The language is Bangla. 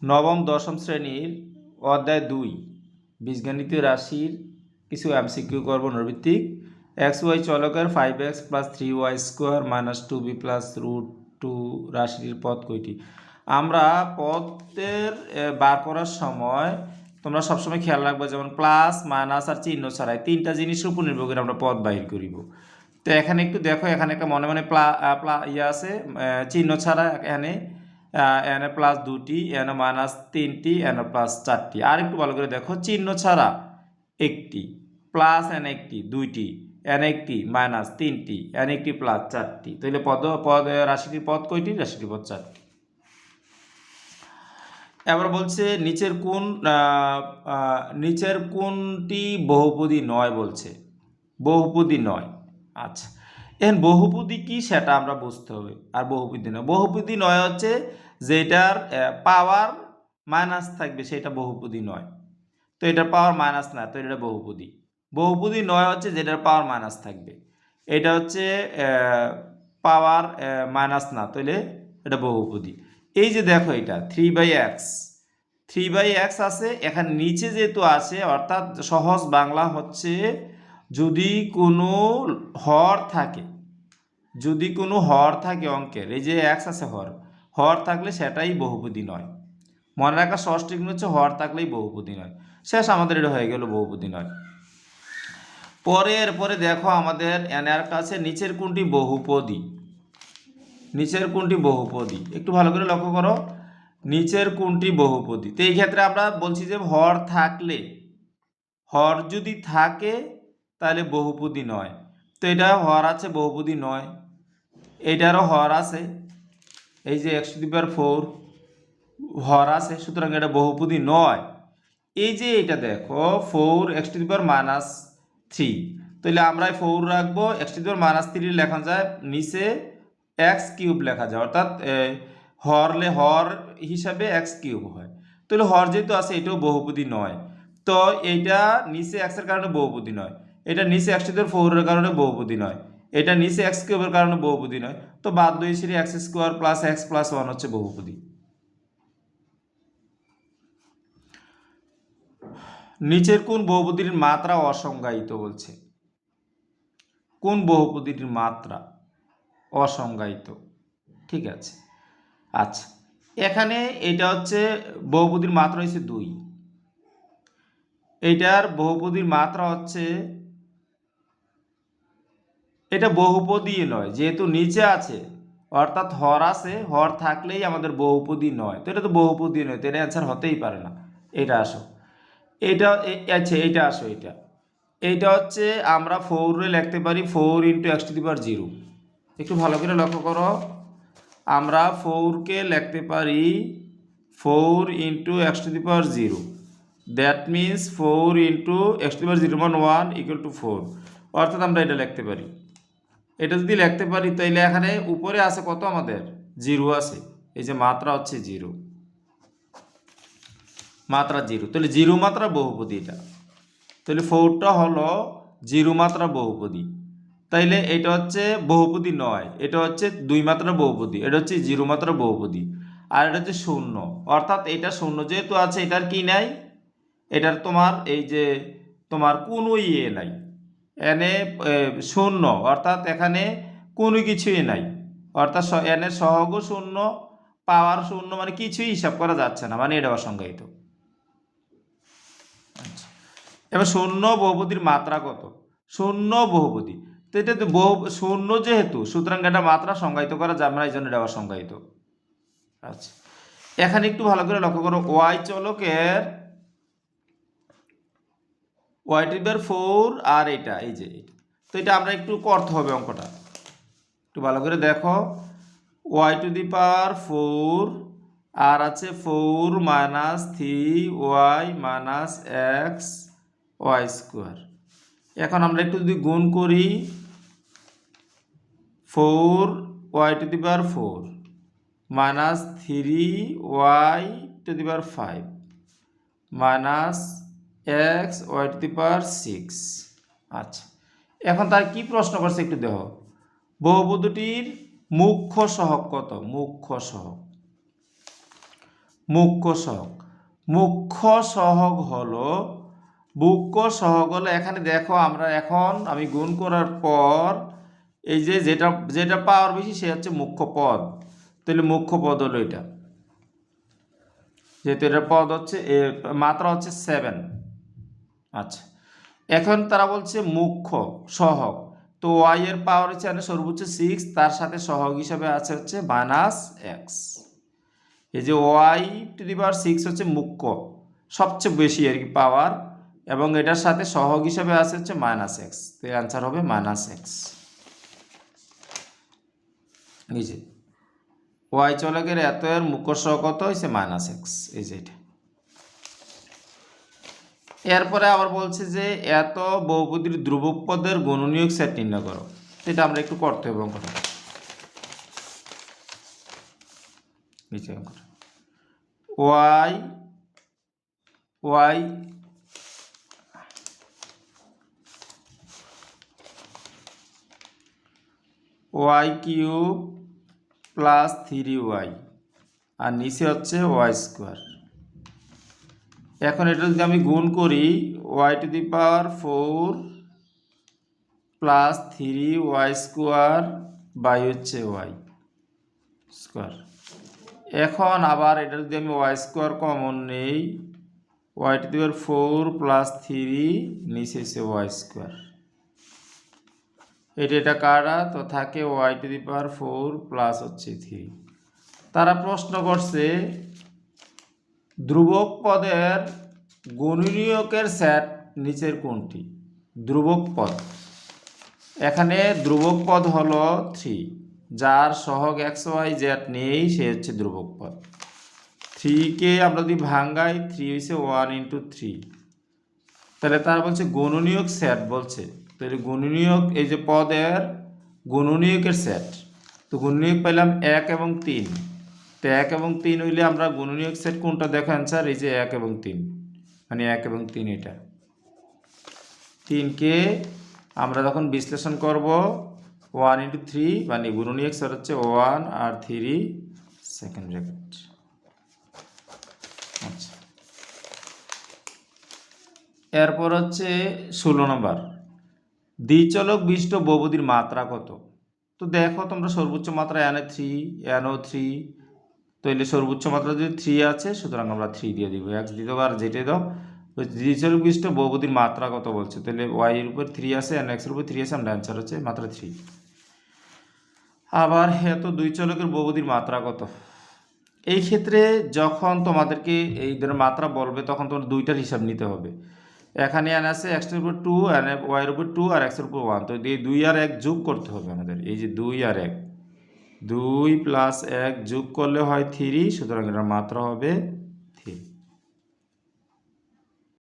নবম দশম শ্রেণীর অধ্যায় 2 বীজগণিতীয় রাশির কিছু এমসিকিউ করব নৈর্ভিত্তিক। এক্স ওয়াই চলকের 5x + 3y² - 2b + √2 রাশিটির পদ কয়টি? আমরা পদের বার করার সময় তোমরা সবসময় খেয়াল রাখবে, যেমন প্লাস মাইনাস আর চিহ্ন ছাড়াই তিনটা জিনিসের উপর নির্ভর করে আমরা পদ বাহির করিব। তো এখানে একটু দেখো, এখানে একটা মনে মনে আছে, চিহ্ন ছাড়া এখানে এন প্লাস 2টি, এন মাইনাস 3টি, এন প্লাস 4টি। আর একটু ভালো করে দেখো, চিহ্ন ছাড়া একটি, প্লাস এন একটি, 2টি, এন একটি, মাইনাস 3টি, এন একটি, প্লাস 4টি। তাহলে রাশিটির পদ কয়টি? রাশিটির পদ 4টি। এবার বলছে নিচের কোনটি বহুপদী নয় বলছে। বহুপদী নয়। আচ্ছা, এখন বহুপদী কি সেটা আমরা বুঝতে হবে। আর বহুপদী নয়, বহুপদী নয় হচ্ছে যেটার পাওয়ার মাইনাস থাকবে সেটা বহুপদী নয়। তো এটার পাওয়ার মাইনাস না, তো এটা বহুপদী। বহুপদী নয় হচ্ছে যেটার পাওয়ার মাইনাস থাকবে। এটা হচ্ছে পাওয়ার মাইনাস না, তাহলে এটা বহুপদী। এই যে দেখো, এটা 3/x আছে, এখানে নিচে যেহেতু আছে, অর্থাৎ সহজ বাংলা হচ্ছে যদি কোনো হর থাকে অঙ্কের, এই যে x আছে, হর থাকলে সেটাই বহুপদী নয়। মনে রাখা সহজ ট্রিক হচ্ছে হর থাকলেই বহুপদী নয়। শেষ, আমাদের এটা হয়ে গেল বহুপদী নয়। এরপরে দেখো আমাদের এর কাছে নিচের কোনটি বহুপদী। একটু ভালো করে লক্ষ্য করো, নিচের কোনটি বহুপদী। তো এই ক্ষেত্রে আমরা বলছি যে হর যদি থাকে তাহলে বহুপদী নয়। তো এটা হর আছে, বহুপদী নয়। এটারও হর আছে, এই যে x⁴ হর আছে, সুতরাং এটা বহুপদী নয়। এই যে এটা দেখো 4x⁻³ তাহলে আমরা 4 রাখবো, x⁻³ লেখা যায় নিচে x³ লেখা যায়, অর্থাৎ হর হিসাবে x³ হয়। তাহলে হর যেহেতু আছে, এটাও বহুপদী নয়। তো এইটা নিচে x এর কারণে বহুপদী নয়, এটা নিচে x⁴ এর কারণে বহুপদী নয়, এটা নিচে x³ এর কারণে বহুপদী নয়। তো বাধ্য হিসেবে x² + x + 1 হচ্ছে বহুপদী। নিচের কোন বহুপদীর মাত্রা অসংজ্ঞায়িত বলছে? কোন বহুপদীর মাত্রা অসংজ্ঞায়িত? ঠিক আছে। আচ্ছা, এখানে এটা হচ্ছে বহুপদীর মাত্রা হচ্ছে 2। এটার বহুপদীর মাত্রা হচ্ছে, এটা বহুপদী নয় যেহেতু নিচে আছে, অর্থাৎ হর আছে, হর থাকলেই আমাদের বহুপদী নয়। তো এটা তো বহুপদী নয়, তো এটা অ্যান্সার হতেই পারে না। এটা আসো, আচ্ছা এইটা আসো, এইটা হচ্ছে আমরা 4 লিখতে পারি 4 × x⁻⁴। একটু ভালো করে লক্ষ্য করো, আমরা 4কে লিখতে পারি 4 × x⁻⁴। That means 4 × x⁻⁴, 1 = 4। অর্থাৎ আমরা এটা লিখতে পারি। এটা যদি লিখতে পারি তাইলে এখানে উপরে আছে কত? আমাদের 0 আছে। এই যে মাত্রা হচ্ছে 0, মাত্রা 0, তাহলে 0 মাত্রা বহুপদী এটা। তাহলে 4টা হলো 0 মাত্রা বহুপদী। তাইলে এটা হচ্ছে বহুপদী নয়, এটা হচ্ছে 2 মাত্রা বহুপদী, এটা হচ্ছে 0 মাত্রা বহুপদী। আর এটা হচ্ছে 0, অর্থাৎ এটা 0 যেহেতু আছে, এটার কি নাই? এটার তোমার এই যে তোমার কোনো নাই, এনে 0, অর্থাৎ এখানে কোনো কিছুই নাই, অর্থাৎ এনের সহগও 0, পাওয়ার 0, মানে কিছুই হিসাব করা যাচ্ছে না, মানে এটা অসংজ্ঞায়িত। এবার 0 বহুপদীর মাত্রা কত? 0 বহুপদী, তো এটা তো 0 যেহেতু, সুতরাং এটা মাত্রা সংজ্ঞায়িত করা যাবে না, এই জন্য এটা অসংজ্ঞায়িত। আচ্ছা, এখানে একটু ভালো করে লক্ষ্য করো, y চলকের y⁴ আর এটা, এই যে তো এটা আমরা একটু করতে হবে অঙ্কটা, একটু ভালো করে দেখো। y⁴ আর আছে 4 - 3y - x² এখন আমরা একটু যদি গুণ করি, 4y⁴ - 3y⁵ -xy⁴। আচ্ছা, এখন তার কি প্রশ্ন করছে একটু দেখো, বহুপদীটির মুখ্য সহগ কত? মুখ্য মুখ্য সহগ। মুখ্য সহগ হলো এখানে দেখো আমি গুণ করার পর এই যে যেটা পাওয়ার বেশি সে হচ্ছে মুখ্য পদ। তাহলে মুখ্য পদ হলো এটা, যেহেতু এটার পদ হচ্ছে মাত্রা হচ্ছে 7। আচ্ছা, এখন তারা বলছে মুখ্য সহগ, তো ওয়াই এর পাওয়ার হচ্ছে সর্বোচ্চ 6, তার সাথে সহগ হিসাবে আছে হচ্ছে -x। এই যে y⁶ হচ্ছে মুখ্য, সবচেয়ে বেশি আর কি পাওয়ার, এবং এটার সাথে সহগ হিসাবে আছে হচ্ছে -x, তো অ্যান্সার হবে -x। এই যে ওয়াই চলকের এত এর মুখ্য সহগ কত হয়েছে -x, এই যে এটা। এরপরে আবার বলছে যে এত বহুপদীর ধ্রুবক পদের গুণনীয়ক সেট নির্ণয় করো, এটা আমরা একটু করতে হবে অঙ্কটা। y কিউব প্লাস 3y আর নিচে হচ্ছে y²। এখন এটা যদি আমি গুণ করি y⁴ প্লাস 3y² বাই হচ্ছে y²। এখন আবার এটা যদি আমি y² কমন নেই, y⁴ প্লাস 3 নিচে হচ্ছে y²। এটা কাটা তো থাকে y⁴ প্লাস হচ্ছে 3। তারা প্রশ্ন করছে ধ্রুবক পদের গুণনীয়কের সেট নিচের কোনটি? ধ্রুবক পদ, এখানে ধ্রুবক পদ হলো 3, যার সহগ xy z নেই সে হচ্ছে ধ্রুবক পদ। 3কে আমরা যদি ভাঙ্গাই 3 হচ্ছে 1 × 3, তাহলে তারা বলছে গুণনীয়ক সেট বলছে, তাহলে গুণনীয়ক এই যে পদের গুণনীয়কের সেট, তো গুণনীয়ক পেলাম 1 এবং 3, তো 1 এবং 3 হইলে আমরা গুণনীয়ক সেট কোনটা দেখো অ্যান্সার এই যে 1 এবং 3, মানে 1 এবং 3 এটা। 3কে আমরা যখন বিশ্লেষণ করব 1 × 3 মানে গুণনীয়ক সেট হচ্ছে 1 আর 3 সেকেন্ড ব্র্যাকেট। আচ্ছা, এরপর হচ্ছে 16 নম্বর, দ্বিচলক বিশিষ্ট বহুপদীর মাত্রা কত? তো দেখো তোমরা সর্বোচ্চ মাত্রা এনও 3, তাহলে সর্বোচ্চ মাত্রা যদি 3 আছে সুতরাং আমরা 3 দিয়ে দিব, x দিতে আর যেটাই দাও। দ্বিচলক বিশিষ্ট বহুপদীর মাত্রা কত বলছে, তাহলে y এর উপর 3 আছে আর x এর উপর 3 আছে, আমরা অ্যান্সার হচ্ছে মাত্রা 3। আবার তো দুই চলকের বহুপদীর মাত্রা কত? এই ক্ষেত্রে যখন তোমাদেরকে এই মাত্রা বলবে তখন তোমার দুইটার হিসাব নিতে হবে। এখানে n আছে x এর উপর 2 আর y এর উপর 2 আর x এর উপর 1, তো এই 2 আর 1 যোগ করতে হবে আমাদের। এই যে 2 আর 1, 2 + 1 যোগ করলে হয় 3, সুতরাং এটার মাত্রা হবে 3।